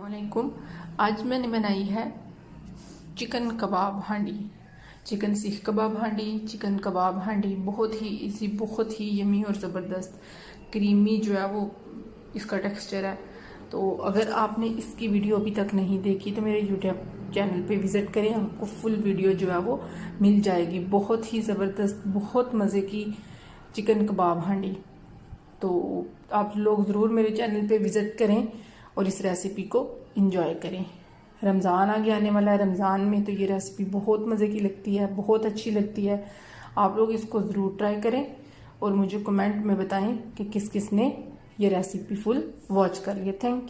अस्सलामुअलैकुम। आज मैंने बनाई है चिकन कबाब हांडी, चिकन सीख कबाब हांडी, चिकन कबाब हांडी। बहुत ही इजी, बहुत ही यमी और ज़बरदस्त क्रीमी जो है वो इसका टेक्सचर है। तो अगर आपने इसकी वीडियो अभी तक नहीं देखी तो मेरे यूट्यूब चैनल पे विज़िट करें, आपको फुल वीडियो जो है वो मिल जाएगी। बहुत ही ज़बरदस्त, बहुत मज़े की चिकन कबाब हांडी। तो आप लोग ज़रूर मेरे चैनल पे विज़िट करें और इस रेसिपी को एंजॉय करें। रमज़ान आगे आने वाला है, रमज़ान में तो ये रेसिपी बहुत मज़े की लगती है, बहुत अच्छी लगती है। आप लोग इसको ज़रूर ट्राई करें और मुझे कमेंट में बताएं कि किस किस ने ये रेसिपी फुल वॉच कर लिया। Thank you.